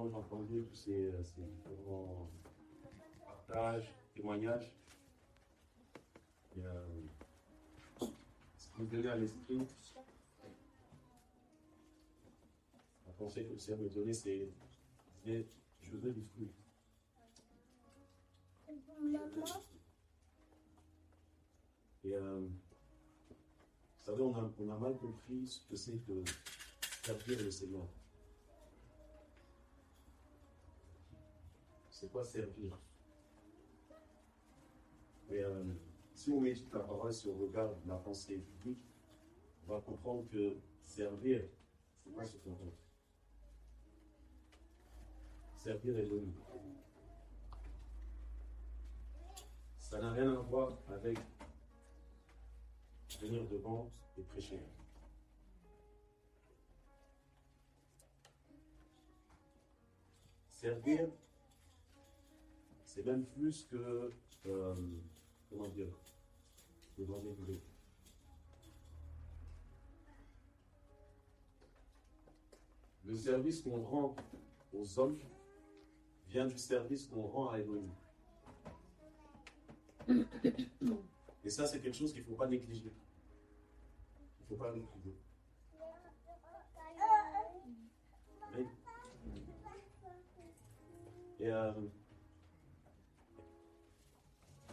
quand j'ai entendu tous ces différents partages, témoignages, et, ce qui me venait à l'esprit, un conseil que le Seigneur me donnait, c'est je veux du fruit. Et vous savez, on a mal compris ce que c'est que servir le Seigneur. C'est quoi servir? Mais si on médite la parole, si on regarde la pensée biblique, on va comprendre que servir, c'est pas ce qu'on veut. Servir est l'homme. Ça n'a rien à voir avec venir devant et prêcher. Servir, c'est même plus que, comment dire, le grand déroulé. Le service qu'on rend aux hommes vient du service qu'on rend à Elohim. Et ça, c'est quelque chose qu'il ne faut pas négliger. Il ne faut pas négliger. Mais, et on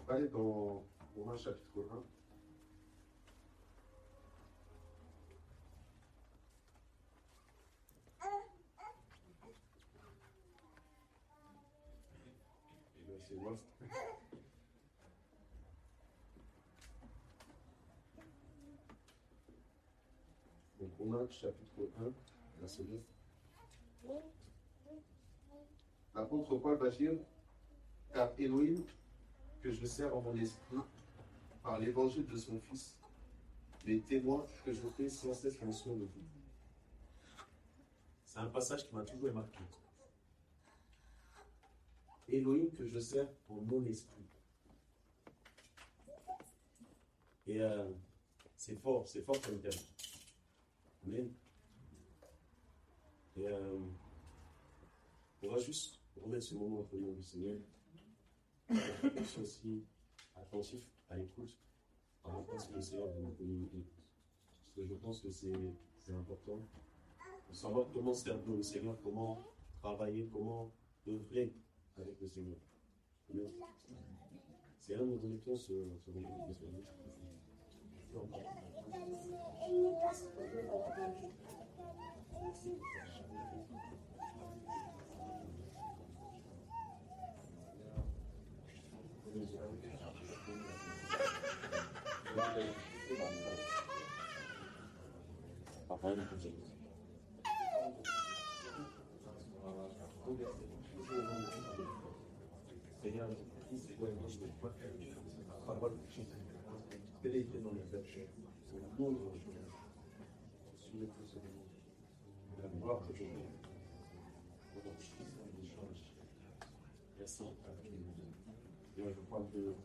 va aller dans Romains chapitre 1. Et là, c'est moi. Donc, Romains chapitre 1, verset 9. L'apôtre Paul va dire, car Elohim, que je sers en mon esprit, par l'évangile de son Fils, les témoins que je fais sans cesse mention de vous. C'est un passage qui m'a toujours marqué. Elohim, que je sers en mon esprit. Et c'est fort comme terme. Amen. Et on va juste remettre ce moment entre les mains du Seigneur. Je suis aussi attentif à l'écoute par rapport à ce que le Seigneur veut nous communiquer. Parce que je pense que c'est important de savoir comment servir le Seigneur, comment travailler, comment œuvrer avec le Seigneur. Amen. C'est un de nos directeurs, ce moment de Seigneur. Seigneur, c'est quoi la parole quelle est dans les actions? C'est le nom de suivez tout ce la gloire que je veux. Merci. Et je crois que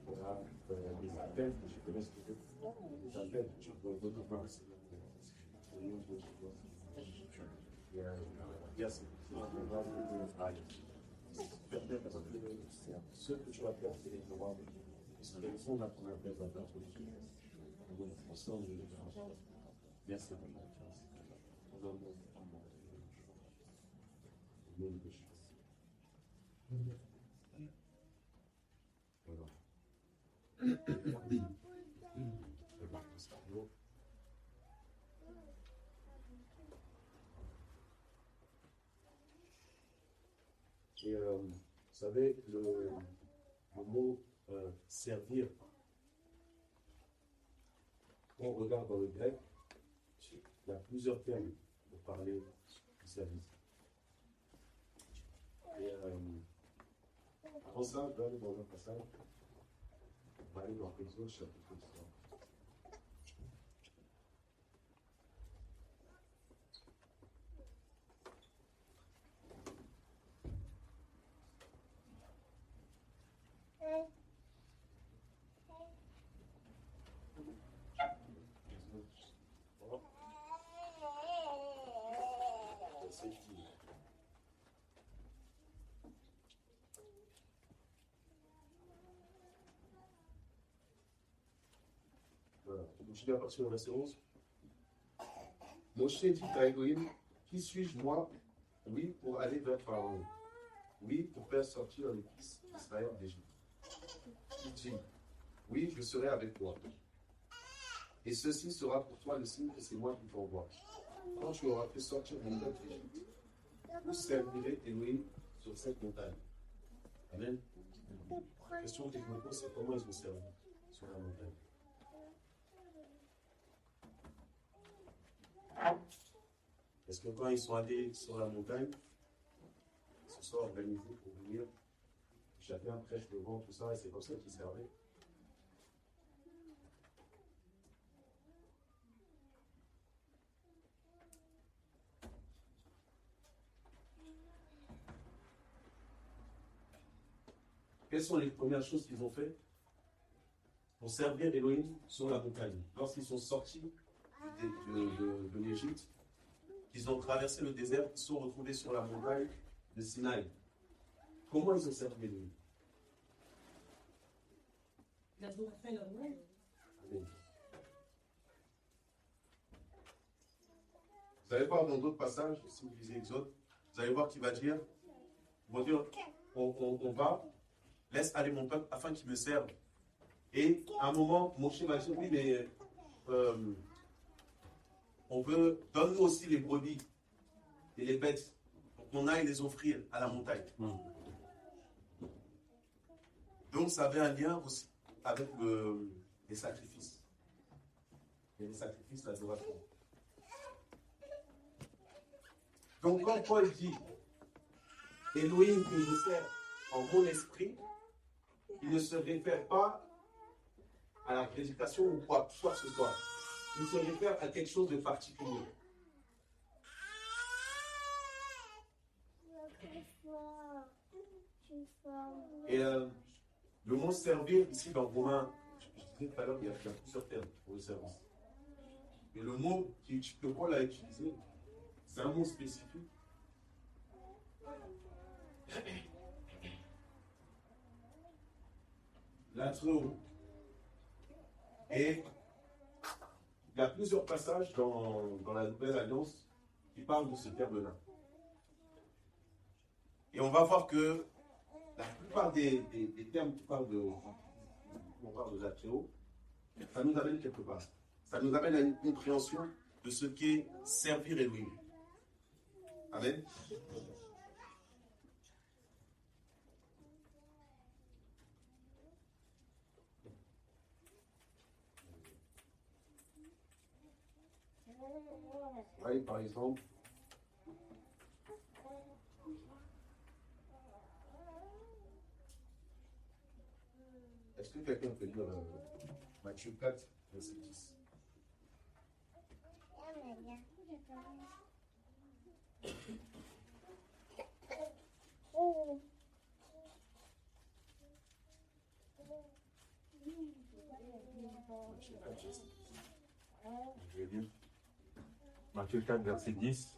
voilà, les appels, je connais ce que c'est. Les appels, je dois voir au nom de Jésus. Merci. Ce que tu vas faire, c'est les droits. C'est le fond de la première place à faire politique. Merci. Et vous savez, le mot servir, quand on regarde dans le grec, il y a plusieurs termes pour parler du service. Et avant ça, je vais aller dans un passage. On va aller dans Exode chapitre 3. continue à partir du verset 11. Moshe dit à Elohim, qui suis-je moi? Oui, pour aller vers Pharaon. Oui, pour faire sortir les fils d'Israël d'Égypte. Il dit, oui, je serai avec toi. Et ceci sera pour toi le signe que c'est moi qui t'envoie. Quand tu auras fait sortir mon peuple d'Égypte, vous servirez Elohim sur cette montagne. Amen. La question que je me pose, c'est comment ils vont servir sur la montagne. Est-ce que quand ils sont allés sur la montagne, ils se sont organisés pour venir, chacun prêche le vent, tout ça, et c'est comme ça qu'ils servaient? Quelles sont les premières choses qu'ils ont fait pour servir Elohim sur la montagne? Lorsqu'ils sont sortis de l'Égypte, qu'ils ont traversé le désert, ils sont retrouvés sur la montagne de Sinaï. Comment ils ont servi Elohim? Amen. Vous allez voir dans d'autres passages, si vous lisez Exode, vous allez voir qu'il va dire, ils vont dire, on va, laisse aller mon peuple afin qu'il me serve. Et à un moment, Moshe va dire, oui, mais on veut, donne-nous aussi les brebis et les bêtes pour qu'on aille les offrir à la montagne. Donc ça avait un lien aussi avec les sacrifices. Et les sacrifices, l'adoration. Donc quand Paul dit Elohim que je sers en mon esprit, il ne se réfère pas à la prédication ou quoi que ce soit. Il se réfère à quelque chose de particulier. Et le mot servir ici dans Romains, je disais tout à l'heure, il y a plusieurs termes pour le service. Et le mot que Paul a utilisé, c'est un mot spécifique. L'intro. Et il y a plusieurs passages dans la Nouvelle Alliance qui parlent de ce terme-là. Et on va voir que la plupart des termes qui parlent on parle de l'athéo, ça nous amène quelque part. Ça nous amène à une compréhension de ce qu'est servir Elohim. Amen. Oui, par exemple. Est-ce que quelqu'un peut lire Matthieu 4, verset 10? Je vais lire. Matthieu 4, verset 10.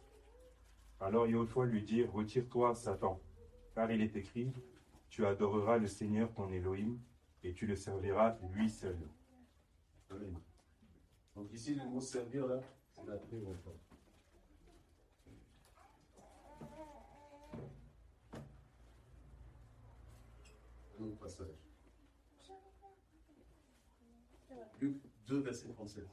Alors Yahushua lui dit, retire-toi, Satan, car il est écrit, tu adoreras le Seigneur ton Elohim, et tu le serviras lui seul. Amen. Donc ici, le mot servir, là, c'est la très longtemps. Un autre passage. Luc 2, verset 37.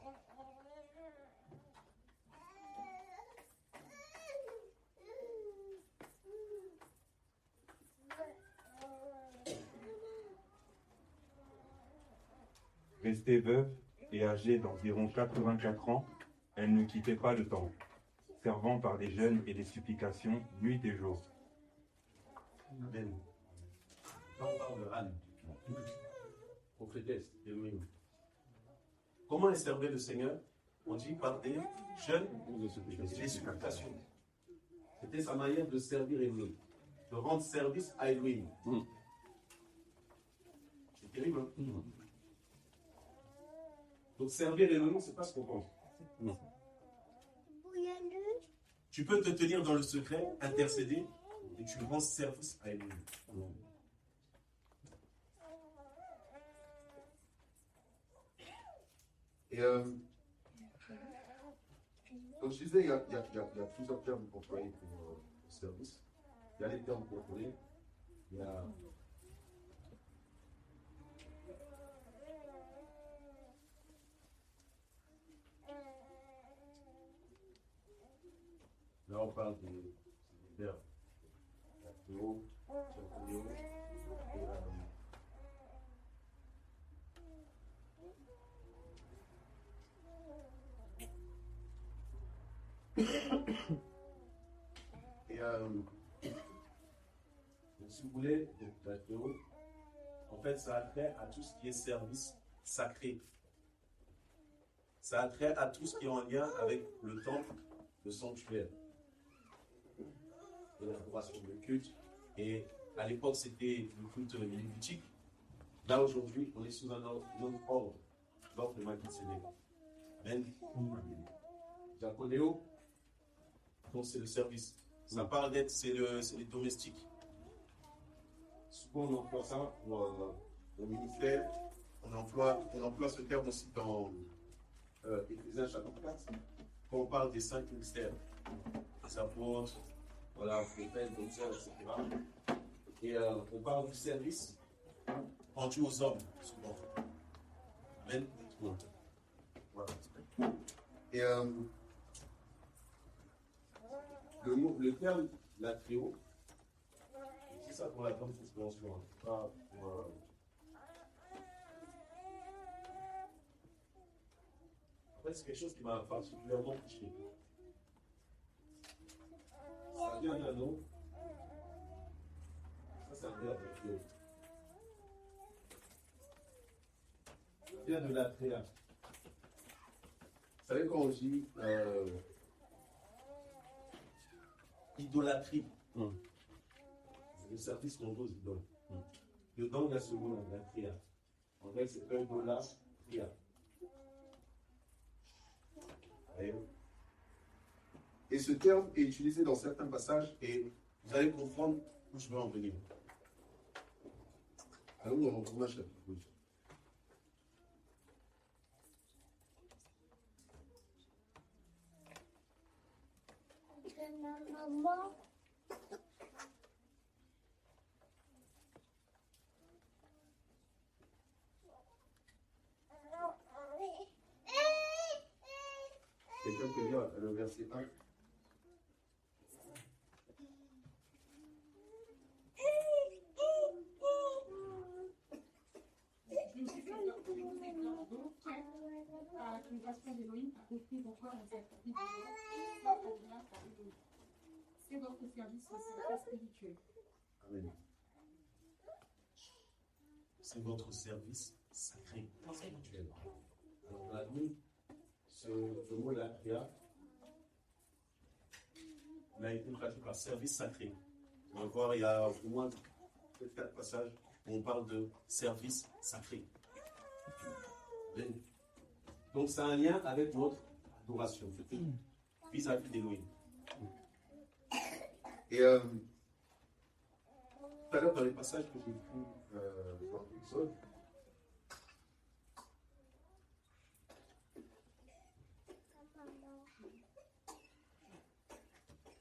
Restée veuve et âgée d'environ 84 ans, elle ne quittait pas le temple, servant par des jeûnes et des supplications nuit et jour. Amen. Là, on parle de Anne, prophétesse, Elohim. Comment elle servait le Seigneur? On dit par des jeûnes et des supplications. C'était sa manière de servir Elohim, de rendre service à Elohim. C'est terrible, hein? Donc servir Elohim, c'est pas ce qu'on pense. Tu peux te tenir dans le secret, intercéder, et tu rends service à Elohim. Et donc je disais, il y a plusieurs termes employés pour le service. Il y a les termes contrôlés, il y a là on parle des verbes. Théo, Théo, et donc, si vous voulez, donc, la Théo, en fait, ça a trait à tout ce qui est service sacré. Ça a trait à tout ce qui est en lien avec le temple, le sanctuaire, de l'adoration, le culte. Et à l'époque, c'était le culte lévitique. Là, aujourd'hui, on est sous un autre ordre, l'ordre de Melchisédek. Amen. Diaconéo, donc c'est le service. Ça parle d'être, c'est les domestiques. Souvent, on emploie ça pour le ministère. On emploie ce terme aussi dans Éphésiens chapitre 4, quand on parle des 5 ministères, les apôtres, voilà, prophètes, docteurs, etc. Et on parle du service rendu aux hommes, souvent. Amen. Voilà. Et le terme latrio, c'est ça pour la grande suspension. Pas pour, en fait, c'est quelque chose qui m'a particulièrement touché. Ça vient d'un nom. Ça, c'est un verbe de Dieu. Ça vient de l'atria. Vous savez, quand on dit idolâtrie, c'est le service qu'on doit aux idoles. Dedans, il y a ce mot, l'atria. En fait, c'est idolâtria. Et ce terme est utilisé dans certains passages et vous allez comprendre où je veux en venir. Alors, nous allons Romains chapitre 12. Maman. Quelqu'un peut lire le verset 1. C'est votre service spirituel. Amen. C'est votre service sacré, spirituel. Alors, on a mis ce mot-là, il a été traduit par service sacré. On va voir, il y a au moins 4 passages où on parle de service sacré. Donc, c'est un lien avec notre adoration, vis-à-vis d'Élohim. Et tout à l'heure, dans les passages que j'ai pris dans l'épisode,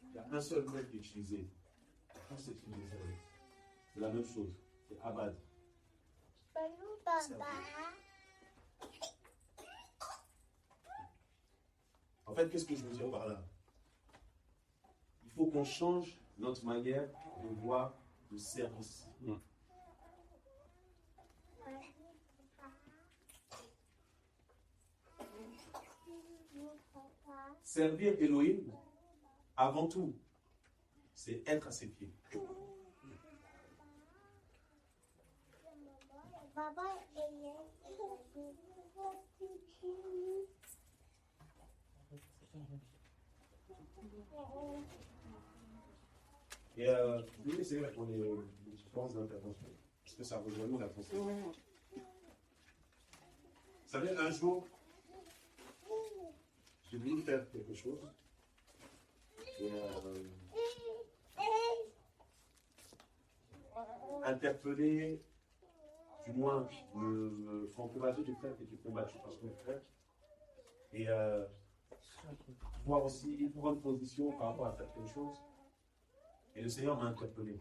il y a un seul mot qui est utilisé. Tout c'est utilisé. C'est la même chose. C'est Abad. En fait, qu'est-ce que je veux dire par là? Il faut qu'on change notre manière de voir le service. Servir Elohim, avant tout, c'est être à ses pieds. Et oui, c'est vrai pour les différentes interventions. Est-ce que ça rejoint nous la pensée? Vous savez, un jour, j'ai voulu faire quelque chose. Et interpeller, du moins, me combattre du frère qui était combattu par son frère. Et pouvoir aussi prendre position par rapport à certaines choses. Et le Seigneur m'a interpellé.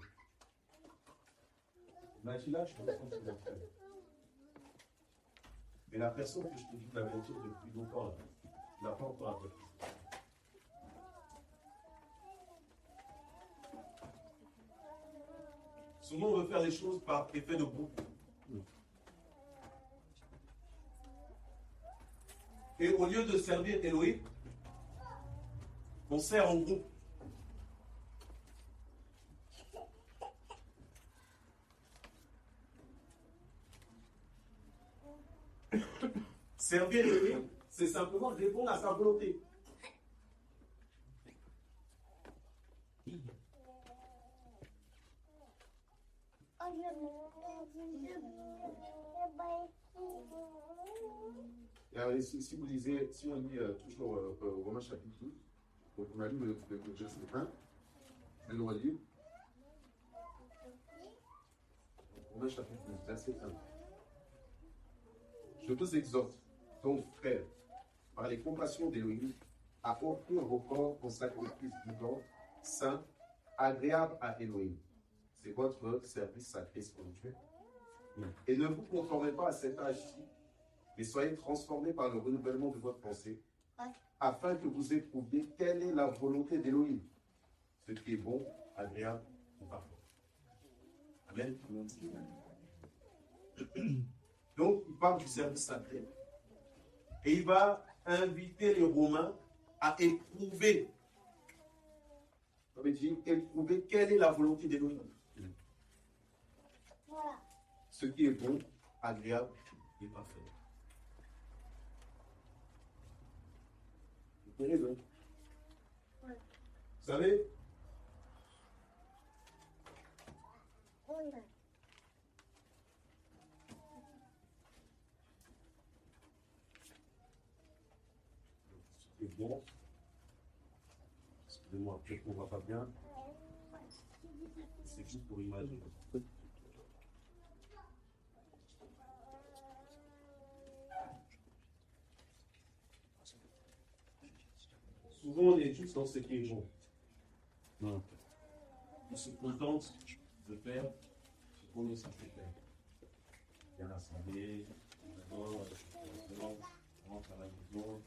Il m'a dit là, je pense que tu l'as fait. Mais la personne que je te dis la vérité depuis longtemps, là, n'a pas encore appris. Souvent, on veut faire les choses par effet de groupe. Et au lieu de servir Elohim, on sert en groupe. Servir Elohim, c'est simplement répondre à sa volonté. Si vous lisez, si on lit toujours Romains chapitre 12, donc on a lu le verset 1, je le relis. Romains chapitre 12, verset 1. Je vous exhorte, donc frères, par les compassions d'Élohim, à offrir vos corps en sacrifice vivant, saint, agréable à Élohim. C'est votre service sacré spirituel. Et ne vous conformez pas à cet âge-ci, mais soyez transformés par le renouvellement de votre pensée, afin que vous éprouviez quelle est la volonté d'Élohim, ce qui est bon, agréable et parfait. Amen. Donc, il parle du service sacré. Et il va inviter les Romains à éprouver. Ça veut dire éprouver quelle est la volonté d'Élohim. Voilà. Ce qui est bon, agréable et parfait. Vous comprenez, donc? Ouais. Vous savez? Ouais. C'est bon. Excusez-moi, peut-être qu'on ne voit pas bien. C'est juste pour imaginer. Souvent, on est juste dans ce qui est bon. On se contente de faire ce qu'on est censé faire. Bien l'assemblée, on rentre à la maison.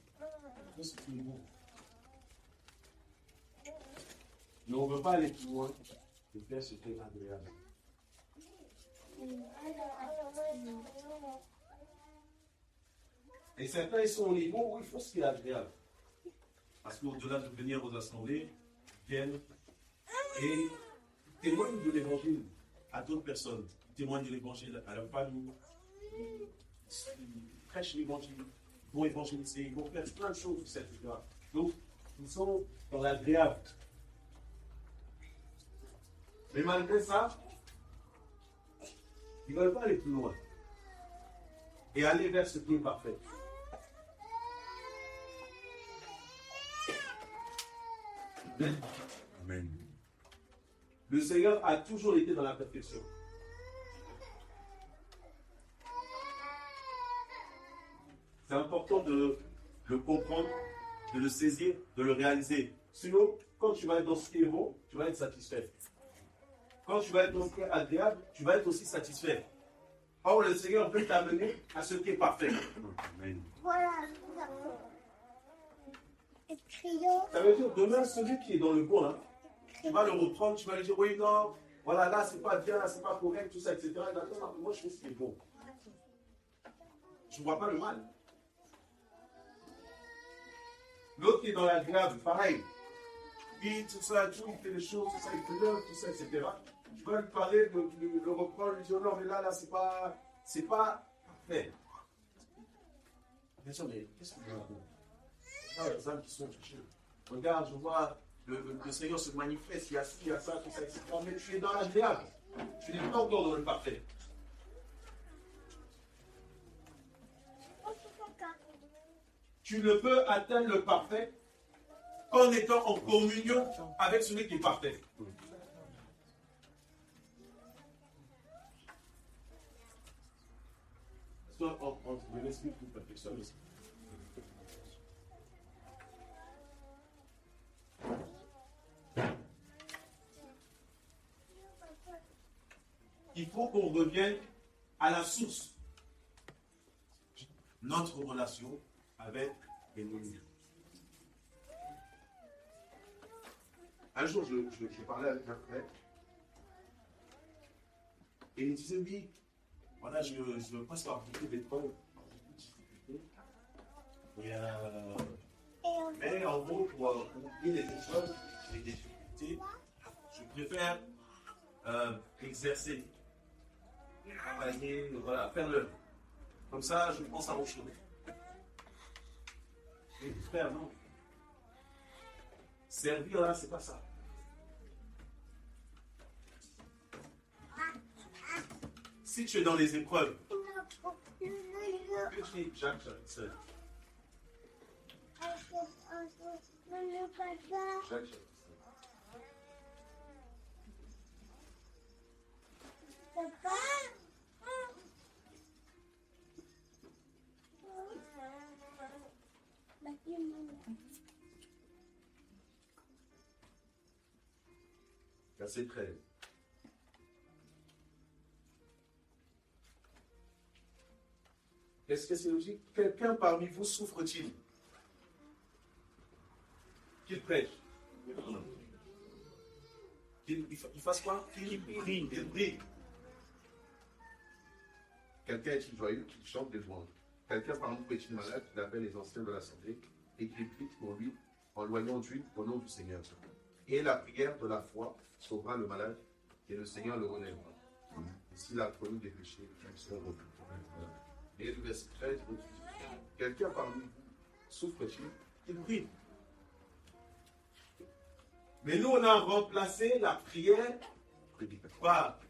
Tout ce qui est bon. Mais on ne veut pas aller plus loin de faire ce qui est agréable. Et certains, ils sont au niveau où ils font ce qui est agréable. Parce qu'au-delà de venir aux assemblées, ils viennent et témoignent de l'évangile à d'autres personnes. Ils témoignent de l'évangile à leur famille. Ils prêchent l'évangile. Ils vont évangéliser. Ils vont faire plein de choses, etc. Donc, ils sont dans l'agréable. Mais malgré ça, ils ne veulent pas aller plus loin et aller vers ce qui est parfait. Amen. Le Seigneur a toujours été dans la perfection. C'est important de le comprendre, de le saisir, de le réaliser. Sinon, quand tu vas être dans ce qui est bon, tu vas être satisfait. Quand tu vas être dans ce qui est agréable, tu vas être aussi satisfait. Or, le Seigneur peut t'amener à ce qui est parfait. Amen. Voilà. Ça veut dire, demain, celui qui est dans le bon, là, tu vas le reprendre, tu vas lui dire, oui, non, voilà, là, c'est pas bien, là, c'est pas correct, tout ça, etc. Et maintenant, moi, je fais ce qui est bon. Je ne vois pas le mal. L'autre qui est dans l'agréable, pareil. Il, tout ça, tout, il fait les choses, tout ça, il pleure, tout ça, etc. Tu vas lui parler, le reprendre, lui dire, non, mais là, c'est pas parfait. Bien sûr, mais qu'est-ce que vous avez? Les âmes qui sont touchées. Regarde, je vois le Seigneur se manifeste, il y a ci, il y a ça, tout ça, etc. Mais tu es dans l'agréable. Tu n'es pas encore dans le parfait. Tu ne peux atteindre le parfait qu'en étant en communion avec celui qui est parfait. Je m'explique pour perfectionner. il faut qu'on revienne à la source. Notre relation avec Elohim. Un jour, je parlais avec un frère et il me disait oui, voilà, je veux pas savoir beaucoup d'épreuves. Mais en gros, pour oublier les épreuves, les difficultés, je préfère exercer, travailler, voilà, faire le. Comme ça, je pense à mon chemin. Et frère, non. Servir là, c'est pas ça. Si tu es dans les épreuves, que tu es Jacques, seul. Jacques, verset 13. Qu'est-ce que c'est logique? Quelqu'un parmi vous souffre-t-il? Qu'il prêche. Qu'il fasse quoi? Qu'il prie. Qu'il prie. Quelqu'un est joyeux, qu'il chante des louanges. Quelqu'un parmi vous est-il malade, qu'il appelle les anciens de l'Assemblée et qu'il prie pour lui en loignant d'huile au nom du Seigneur. Et la prière de la foi sauvera le malade et le Seigneur le relèvera. S'il a connu des péchés, ils seront repris. Et le verset 13, quelqu'un parmi vous souffre-t-il, qu'il prie. Mais nous, on a remplacé la prière par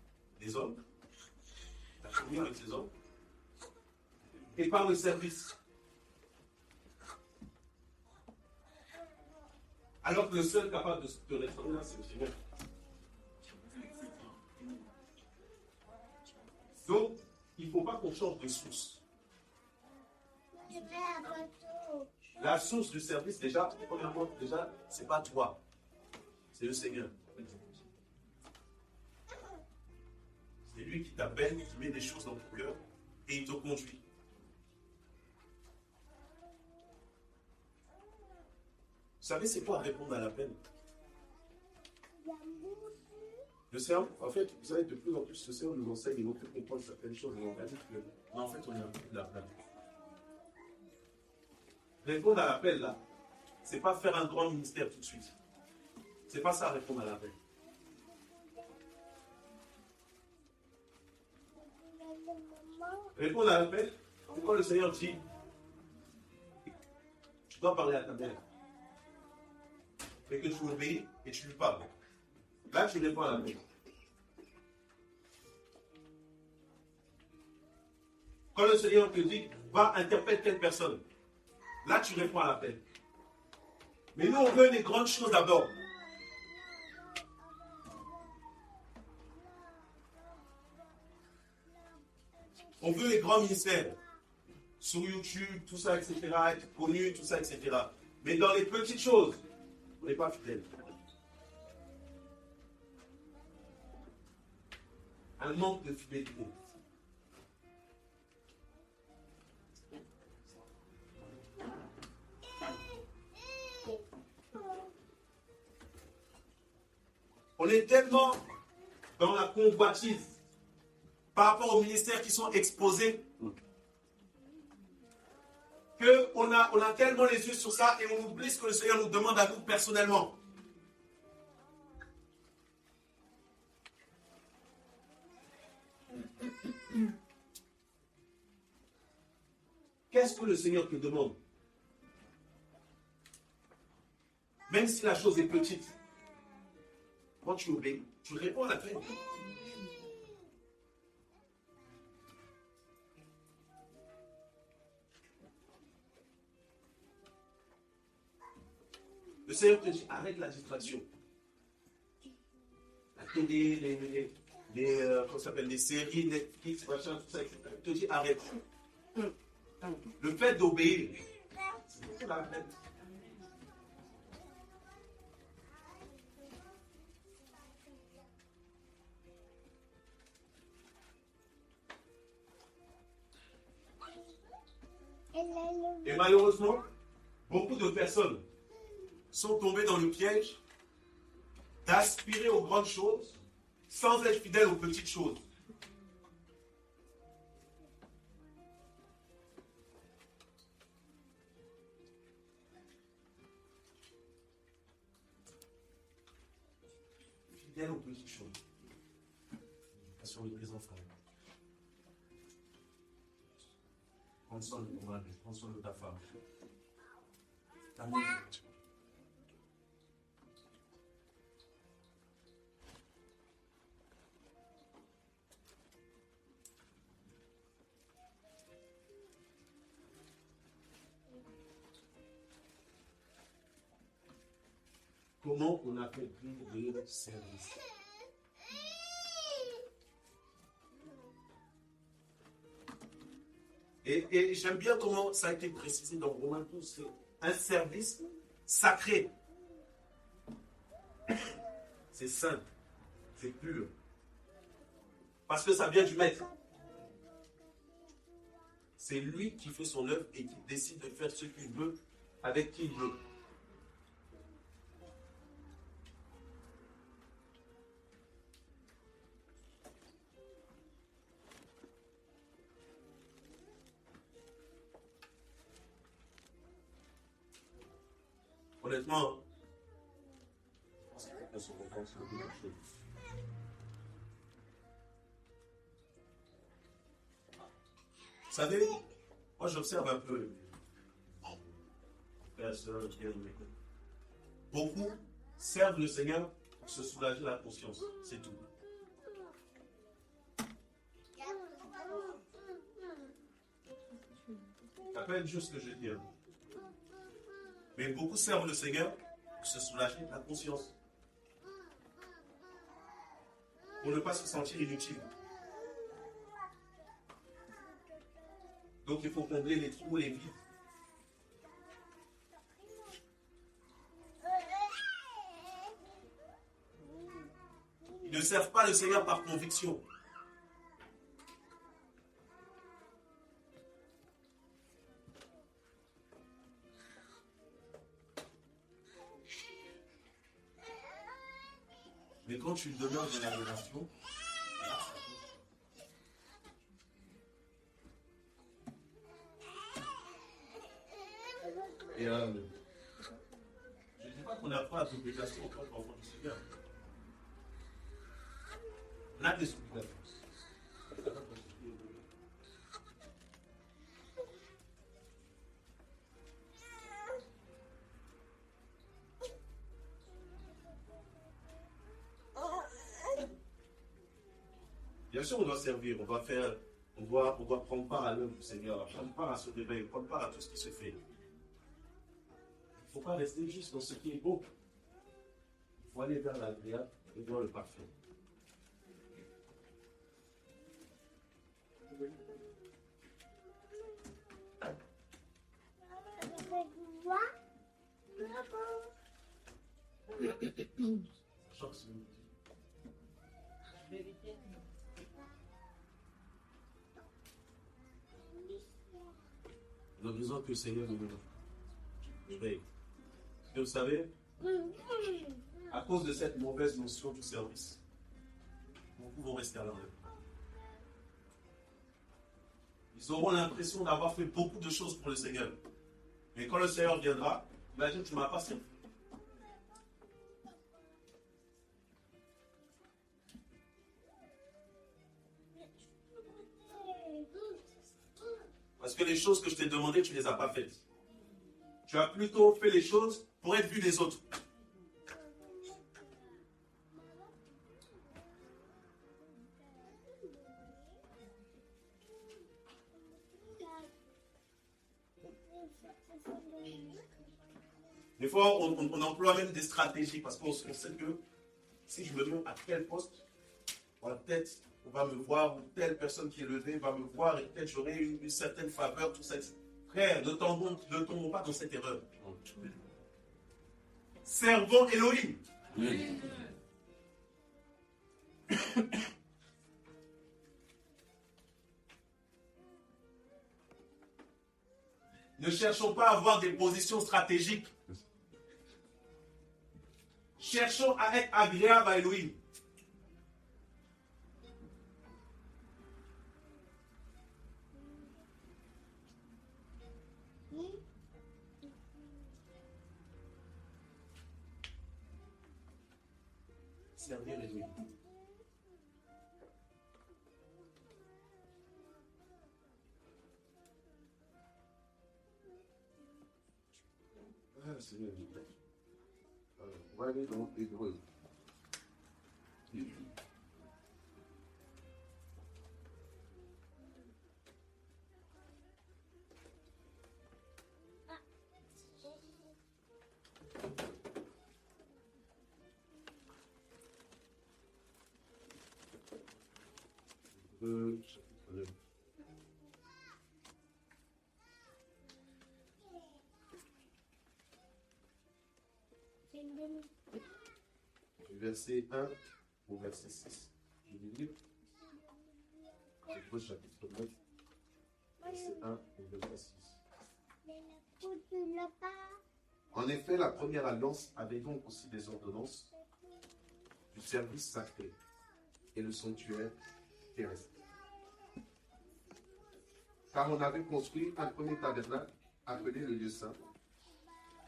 les hommes, la communion avec les hommes, et par le service. Alors que le seul capable de te restaurer là, c'est le Seigneur. Donc, il ne faut pas qu'on change de source. La source du service, déjà, premièrement, déjà, ce n'est pas toi. C'est le Seigneur. C'est lui qui t'appelle, qui met des choses dans ton cœur et il te conduit. Vous savez, c'est quoi répondre à l'appel? Le Seigneur, en fait, vous savez, de plus en plus, le Seigneur nous enseigne et nous fait comprendre certaines choses. On va dire que, non, en fait, on est un peu de la place. Répondre à l'appel, là, c'est pas faire un grand ministère tout de suite. C'est pas ça, répondre à l'appel. Répondre à l'appel, c'est quand le Seigneur dit, tu dois parler à ta mère. Et que tu obéis et tu lui parles. Là, tu réponds à l'appel. Quand le Seigneur te dit, va interpeller telle personne, là, tu réponds à l'appel. Mais nous, on veut les grandes choses d'abord. On veut les grands ministères. Sur YouTube, tout ça, etc. Être connu, tout ça, etc. Mais dans les petites choses, on n'est pas fidèle. Un manque de fidélité. On est tellement dans la convoitise par rapport aux ministères qui sont exposés qu'on a tellement les yeux sur ça et on oublie ce que le Seigneur nous demande à nous personnellement. Qu'est-ce que le Seigneur te demande? Même si la chose est petite, quand tu obéis, tu réponds à l'appel. Le Seigneur te dit, arrête la distraction. La télé, comment ça s'appelle, les séries, Netflix, machin, tout ça, etc. Il te dit, arrête. Le fait d'obéir, c'est la peine. Et malheureusement, beaucoup de personnes sont tombées dans le piège d'aspirer aux grandes choses sans être fidèles aux petites choses. Fidèle aux petites choses. Pas sur le présent, frère. Prends soin de ton mari, prends soin de ta femme. Ta maison. Comment on a compris le service? Et j'aime bien comment ça a été précisé dans Romains 12, c'est un service sacré. C'est saint, c'est pur. Parce que ça vient du maître. C'est lui qui fait son œuvre et qui décide de faire ce qu'il veut avec qui il veut. Honnêtement, je pense qu'il faut qu'on se repense sur beaucoup de choses. Vous savez, moi j'observe un peu frères, sœurs, qui m'écoutent. Beaucoup servent le Seigneur pour se soulager la conscience, c'est tout. C'est pas une chose que je dis. Mais beaucoup servent le Seigneur pour se soulager la conscience. Pour ne pas se sentir inutile. Donc il faut combler les trous et les vides. Ils ne servent pas le Seigneur par conviction. Mais quand tu demeures dans la relation, et je ne dis pas qu'on n'a pas d'obligation en tant qu'enfant du Seigneur. On a des obligations. Bien sûr, on doit servir, on doit faire, on doit prendre part à l'œuvre du Seigneur, prendre part à ce réveil, prendre part à tout ce qui se fait. Il ne faut pas rester juste dans ce qui est beau. Il faut aller vers l'agréable et vers le parfait. Nous avons besoin que le Seigneur nous réveille. Et vous savez, à cause de cette mauvaise notion du service, beaucoup vont rester à l'enlève. Ils auront l'impression d'avoir fait beaucoup de choses pour le Seigneur. Mais quand le Seigneur viendra, imagine que tu ne m'as pas servi. Parce que les choses que je t'ai demandées, tu ne les as pas faites. Tu as plutôt fait les choses pour être vu des autres. Des fois, on emploie même des stratégies parce qu'on sait que si je me mets à tel poste, peut-être on va me voir, ou telle personne qui est levée va me voir et peut-être j'aurai une certaine faveur, tout ça. Frère, ne tombons pas dans cette erreur. Servons Elohim. Ne cherchons pas à avoir des positions stratégiques. Cherchons à être agréables à Elohim. Servir Elohim. Ah, c'est bien. On va aller dans Hébreu. Chapitre 9. Du verset 1 au verset 6. Je vais lire. Hébreux chapitre 9, verset 1 au verset 6. En effet, la première alliance avait donc aussi des ordonnances du service sacré et le sanctuaire terrestre. Car on avait construit un premier tabernacle appelé le lieu saint,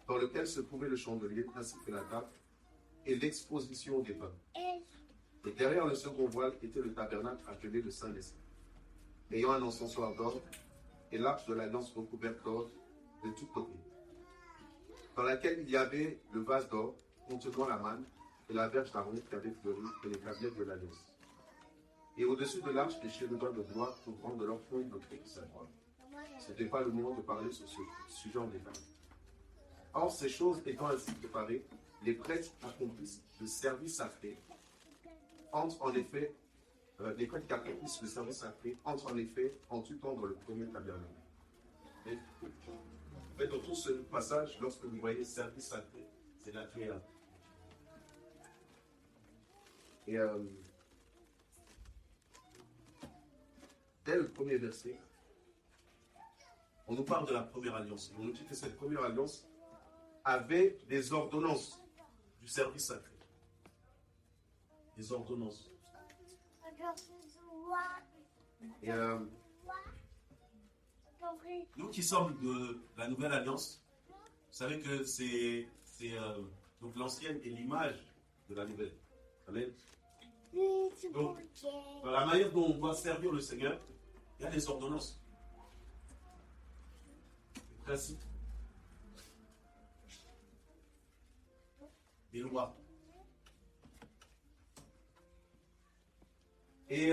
dans lequel se trouvait le chandelier ainsi que la table et l'exposition des pains. Et derrière le second voile était le tabernacle appelé le Saint-Esprit, ayant un encensoir d'or et l'arche de l'alliance recouverte d'or de tous côtés, dans laquelle il y avait le vase d'or contenant la manne et la verge d'Aaron qui avait fleuri et les tablets de l'alliance. Et au-dessus de l'arche, les chérubins de gloire couvrant de leur fond notre savoir. Ce n'était pas le moment de parler sur ce sujet en détail. Or, ces choses étant ainsi préparées, les prêtres accomplissent le service sacré, les prêtres qui accomplissent le service sacré entrent en effet en tout temps dans le premier tabernacle. Et, en fait, dans tout ce passage, lorsque vous voyez service sacré, c'est la prière. Et dès le premier verset, on nous parle de la première alliance. On nous dit que cette première alliance avait des ordonnances du service sacré. Des ordonnances. Et nous qui sommes de la nouvelle alliance, vous savez que donc l'ancienne est l'image de la nouvelle. Amen. Donc, dans la manière dont on doit servir le Seigneur, il y a des ordonnances, des principes, des lois. Et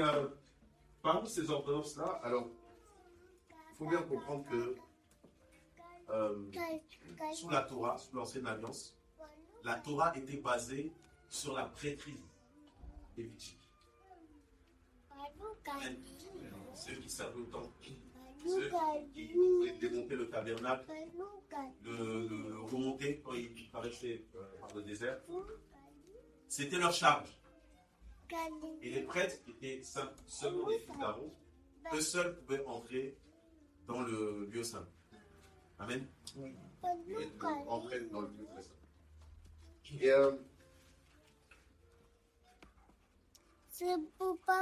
parmi ces ordonnances-là, alors, il faut bien comprendre que sous la Torah, sous l'ancienne alliance, la Torah était basée sur la prêtrise lévitique. Ceux qui servaient au temple, ceux qui pouvaient démonter le tabernacle, le remonter quand il paraissait par le désert, c'était leur charge. Et les prêtres étaient seulement des fils d'Aaron, eux seuls pouvaient entrer dans le lieu saint. Amen. Et entrer dans le lieu très saint. Et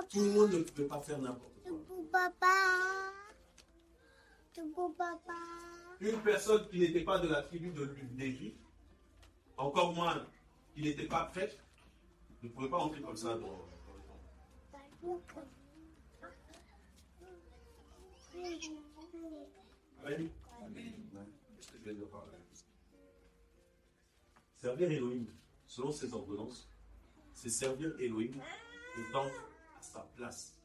tout le monde ne peut pas faire n'importe quoi. Une personne qui n'était pas de la tribu de Lévi, encore moins qui n'était pas prêtre, ne pouvait pas entrer comme ça dans le temple. Amen. Qu'est-ce que je viens de parler? Servir Elohim, selon ses ordonnances, c'est servir Elohim étant à sa place.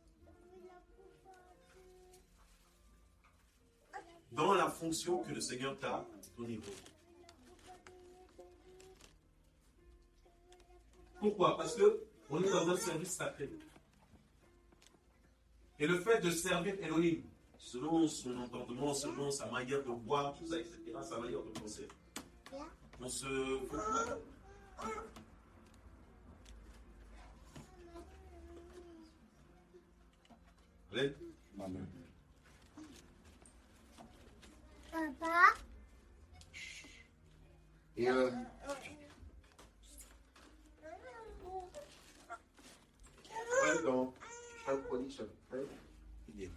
Dans la fonction que le Seigneur t'a donnée. Pourquoi? Parce qu'on est dans un service sacré. Et le fait de servir Elohim, selon son entendement, selon sa manière de voir, tout ça, etc., sa manière de penser, on se fait. Amen. Et dans 1 Chronique chapitre 13, il est.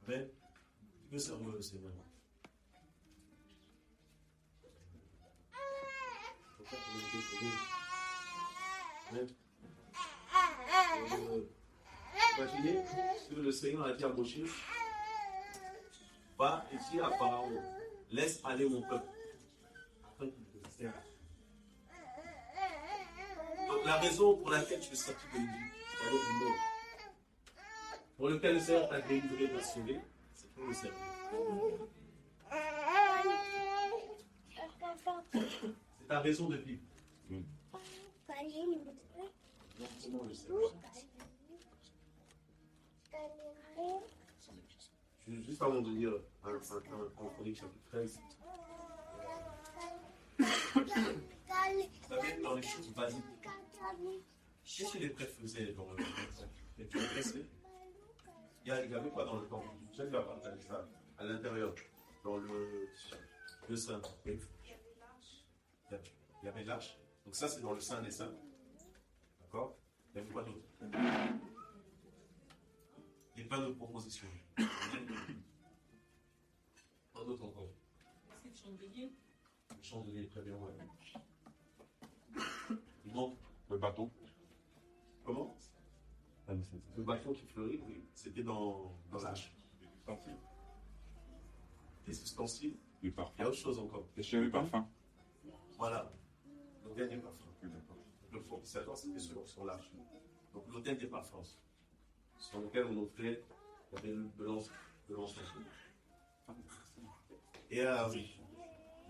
Amen. Tu peux servir le Seigneur. Amen. Imaginez ce que le Seigneur a dit à Moïse. Va et dis à Pharaon, laisse aller mon peuple. Afin qu'il te serve. Donc la raison pour laquelle tu es sorti de l'Égypte, c'est du monde, pour lequel le Seigneur t'a délivré, t'a sauvé, c'est pour le servir. C'est ta raison de vivre. Donc comment le servir? Juste avant de lire en Chronique chapitre 13, Vous savez, dans les choses basiques, qu'est-ce que les prêtres faisaient dans le et tu restais? Il y avait quoi dans le temple? Je vais partager ça à l'intérieur, dans le sein. Il y avait l'arche. Donc ça, c'est dans le sein des saints. D'accord? Il y avait quoi d'autre? Il y a plein de propositions. Pas d'autres encore. C'est le chandelier. Le chandelier, très bien, ouais. Il manque Le bâton. comment? Le bâton qui fleurit, oui. C'était dans l'arche. Des ustensiles. Du Il y a parfum. autre chose encore. Les cheveux parfum. Voilà. L'autel des parfums. Le fournisseur, c'était sur l'arche. Donc l'autel des parfums. Sur lequel on offrait de l'encens. Et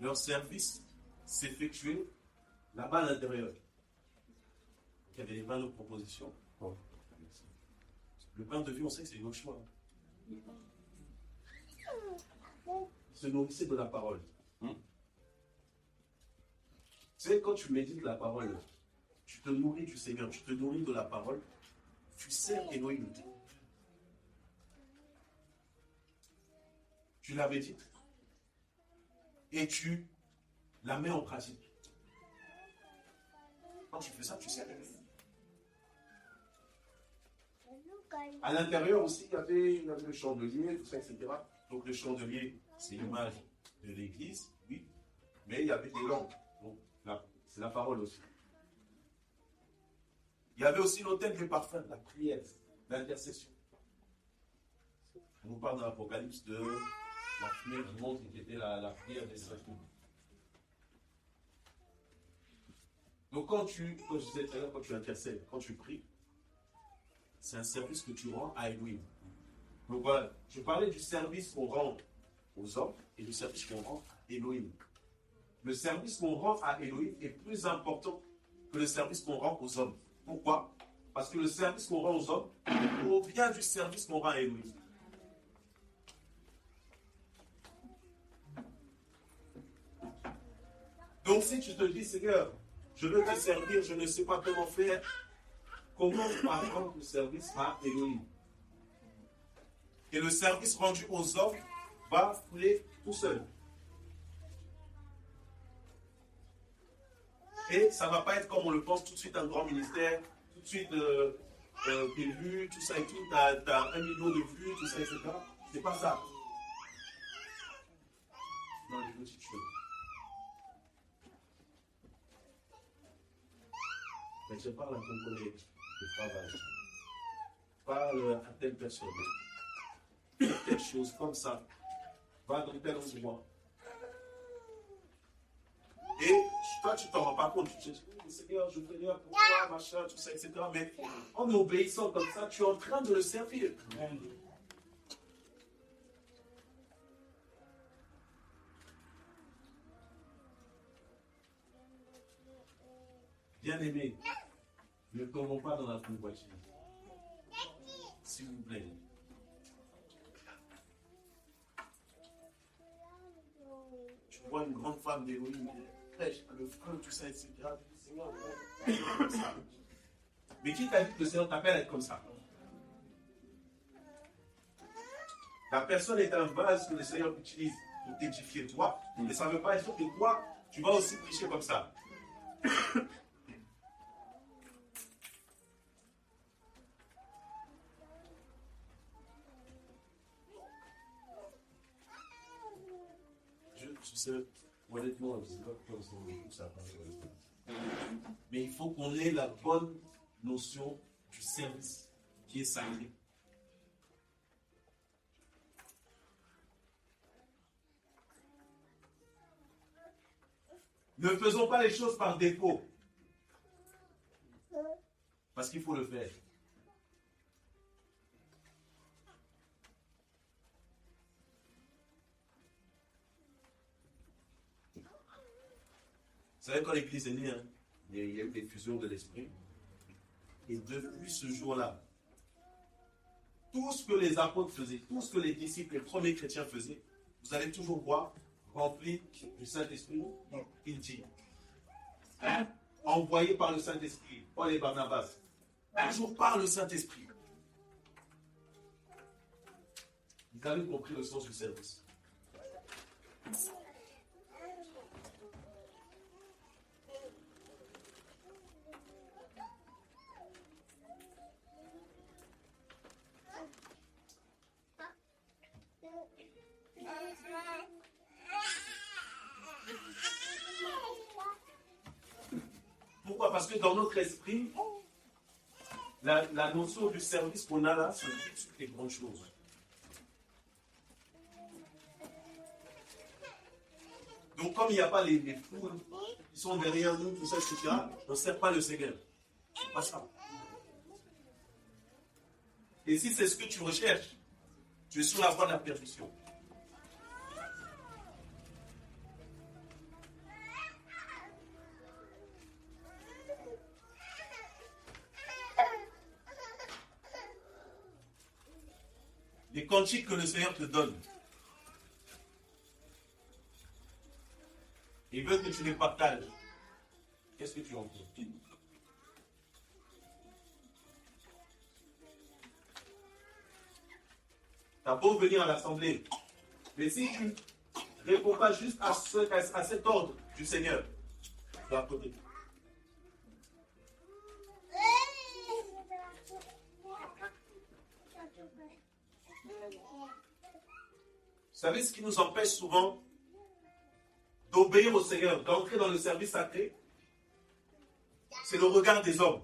leur service s'effectuait là-bas à l'intérieur. Il y avait des plein de propositions. Bon. Le pain de vie, on sait que c'est notre choix. Se nourrissait de la parole. Tu sais, quand tu médites la parole, tu te nourris du Seigneur, tu te nourris de la parole, tu sers Elohim. Tu la médites et tu la mets en pratique. Quand tu fais ça, tu sers Elohim. À l'intérieur aussi, il y avait le chandelier, tout ça, etc. Donc le chandelier, c'est l'image de l'église, oui, mais il y avait des lampes. Donc là, c'est la parole aussi. Il y avait aussi l'autel des parfums, la prière, l'intercession. On nous parle dans l'Apocalypse de la fumée du monde qui était la prière des saints. Donc comme je disais tout à l'heure, quand tu intercèdes, quand tu pries, c'est un service que tu rends à Elohim. Donc voilà, je parlais du service qu'on rend aux hommes et du service qu'on rend à Elohim. Le service qu'on rend à Elohim est plus important que le service qu'on rend aux hommes. Pourquoi? Parce que le service qu'on rend aux hommes provient du service qu'on rend à Elohim. Donc si tu te dis, Seigneur, je veux te servir, je ne sais pas comment faire, comment par exemple le service à Elohim? Et le service rendu aux hommes va fouler tout seul. Et ça ne va pas être comme on le pense tout de suite un grand ministère, tout de suite des vues, tout ça et tout, tu as 1 million de vues, tout ça, etc. C'est pas ça. Dans les petites choses. Mais je parle à ton collègue de travail. Parle à telle personne. Telle chose comme ça. Va dans tel endroit. Et toi, tu ne t'en rends pas compte. Tu te dis, Seigneur, je prie pour toi, machin, tout ça, etc. Mais en obéissant comme ça, tu es en train de le servir. Bien-aimés, ne tombons pas dans la convoitise. S'il vous plaît. tu vois une grande femme d'héroïne, fraîche, le feu, tout ça, etc. Seigneur, comme ça. Mais qui t'a dit que le Seigneur t'appelle à être comme ça? La personne est un vase que le Seigneur utilise pour t'édifier toi, mais ça ne veut pas dire que toi, tu vas aussi prêcher comme ça. Je sais, honnêtement, je ne sais pas pourquoi ça parle. Mais il faut qu'on ait la bonne notion du service qui est sacré. Ne faisons pas les choses par défaut. Parce qu'il faut le faire. Vous savez, quand l'Église est née, hein, il y a eu l'effusion de l'Esprit. Et depuis ce jour-là, tout ce que les apôtres faisaient, tout ce que les disciples, les premiers chrétiens faisaient, vous allez toujours voir, rempli du Saint-Esprit, il dit, envoyé par le Saint-Esprit, Paul et Barnabas, toujours par le Saint-Esprit. Ils avaient compris le sens du service. Pourquoi? Parce que dans notre esprit, la notion du service qu'on a là, c'est toutes les grandes choses. Donc comme il n'y a pas les foules qui sont derrière nous, tout ça, etc., on ne sert pas le Seigneur. C'est pas ça. Et si c'est ce que tu recherches, tu es sur la voie de la perdition. Les cantiques que le Seigneur te donne, il veut que tu les partages. Qu'est-ce que tu en fais? Tu as beau venir à l'assemblée, mais si tu ne réponds pas juste à cet ordre du Seigneur, tu vas à côté. Vous savez ce qui nous empêche souvent d'obéir au Seigneur, d'entrer dans le service sacré? C'est le regard des hommes.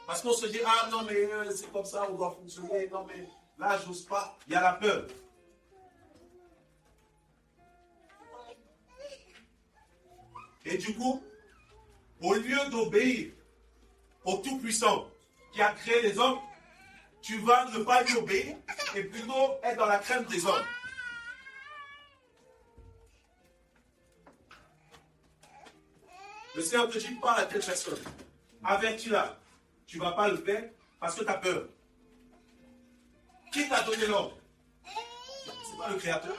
Parce qu'on se dit, ah non mais c'est comme ça, on doit fonctionner, non mais là j'ose pas, il y a la peur. Et du coup, au lieu d'obéir au Tout-Puissant qui a créé les hommes, tu vas ne pas lui obéir et plutôt être dans la crainte des hommes. Le Seigneur te dit, parle à telle personne, avertis-la. Tu ne vas pas le faire parce que tu as peur. Qui t'a donné l'ordre? Ce n'est pas le Créateur.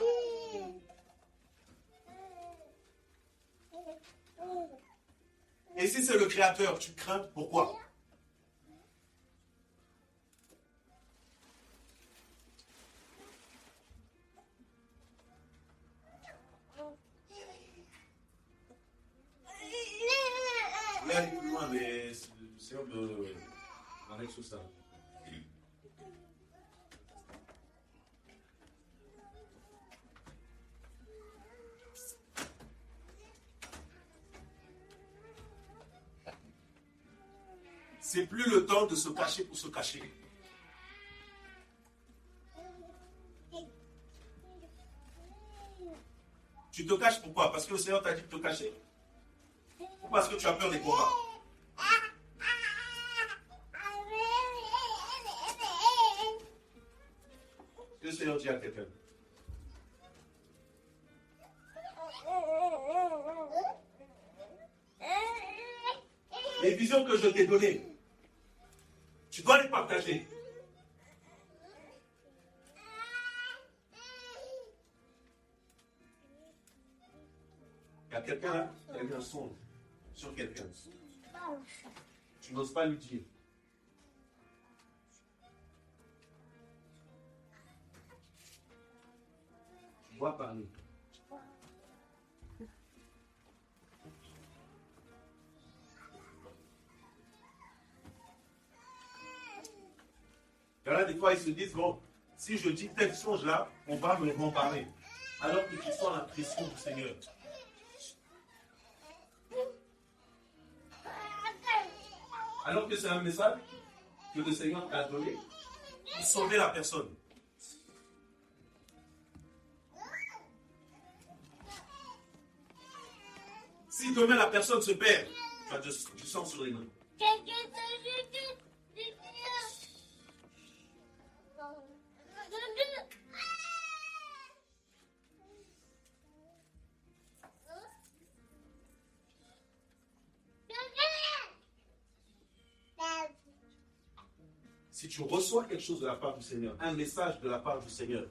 Et si c'est le Créateur, tu crains, pourquoi? Je voulais aller plus loin, mais le Seigneur m'arrête sur ça. C'est plus le temps de se cacher pour se cacher. Tu te caches pourquoi? Parce que le Seigneur t'a dit de te cacher? Ou parce que tu as peur des combats? Que le Seigneur dit à quelqu'un? Les visions que je t'ai données, tu dois les partager. Il y a quelqu'un là qui a eu un songe sur quelqu'un. Tu n'oses pas lui dire. Tu dois parler. Il y en a des fois, ils se disent, bon, si je dis tel songe là, on va me en parler. Alors que tu sens la pression du Seigneur. Alors que c'est un message que le Seigneur t'a donné pour sauver la personne. Si demain la personne se perd, tu as du sang sur les mains. Si tu reçois quelque chose de la part du Seigneur, un message de la part du Seigneur,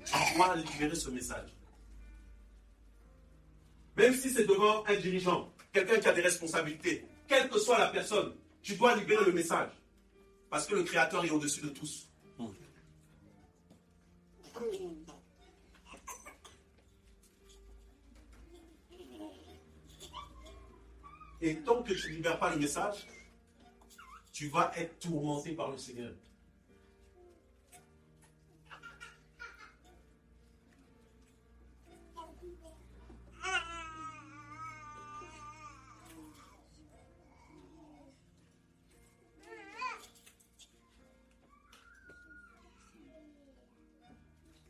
tu dois libérer ce message. Même si c'est devant un dirigeant, quelqu'un qui a des responsabilités, quelle que soit la personne, tu dois libérer le message. Parce que le Créateur est au-dessus de tous. Et tant que tu ne libères pas le message, tu vas être tourmenté par le Seigneur.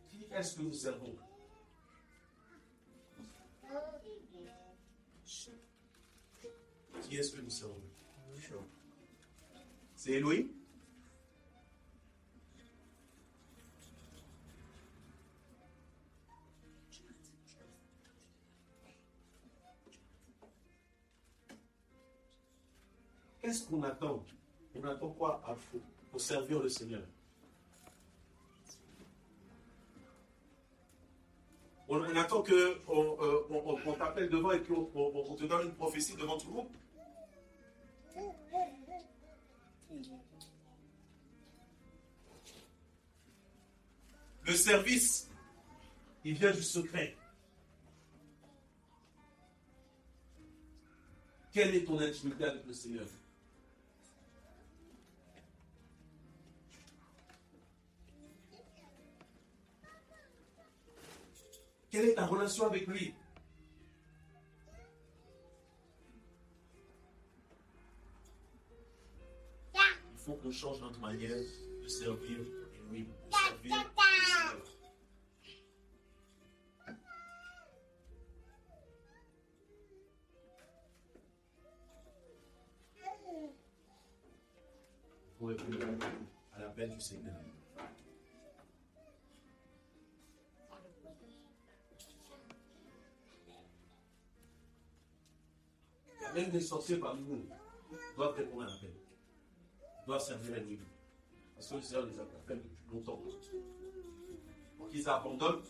Qui est-ce que nous servons? Qui est-ce que nous servons? C'est Elohim? Qu'est-ce qu'on attend? On attend quoi pour servir le Seigneur? On attend qu'on t'appelle devant et qu'on te donne une prophétie devant tout le monde? Le service, il vient du secret. Quelle est ton intimité avec le Seigneur? Quelle est ta relation avec lui? Il faut qu'on change notre manière de servir Elohim, de servir le Seigneur. Pour répondre à l'appel du Seigneur. Même les sorciers parmi nous doivent répondre à l'appel. Doivent servir Elohim. Parce que le Seigneur les appelle depuis longtemps. Pour qu'ils abandonnent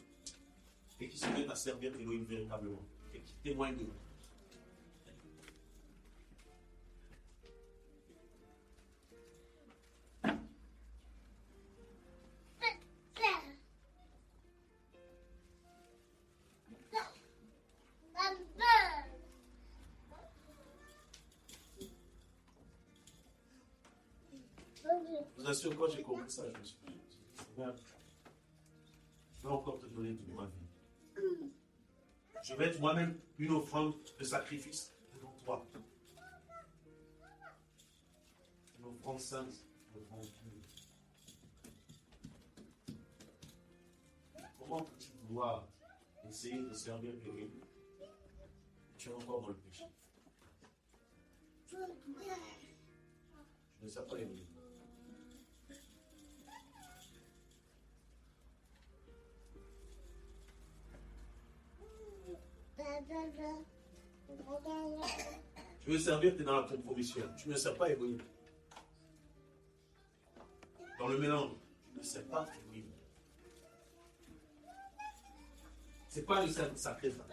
et qu'ils se mettent à servir Elohim véritablement. Et qu'ils témoignent de nous. Je vous assure, quand j'ai compris ça, je me suis dit, Seigneur, je vais encore te donner toute ma vie. Je vais être moi-même une offrande de sacrifice devant toi. Une offrande sainte devant Dieu. Comment peux-tu vouloir essayer de servir Dieu? Tu es encore dans le péché. Je ne sais pas aimer. Tu veux servir, tu es dans la compromission. Tu ne sers pas Elohim. Dans le mélange, tu ne sers pas Elohim. Ce n'est pas le service sacré, ça.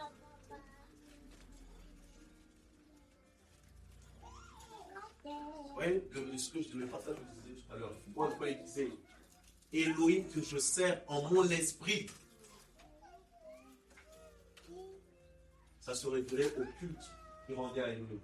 voyez, le passage que je disais tout à l'heure, Paul il disait Elohim que je sers en mon esprit. Ça se référait au culte qui rendait à Elohim.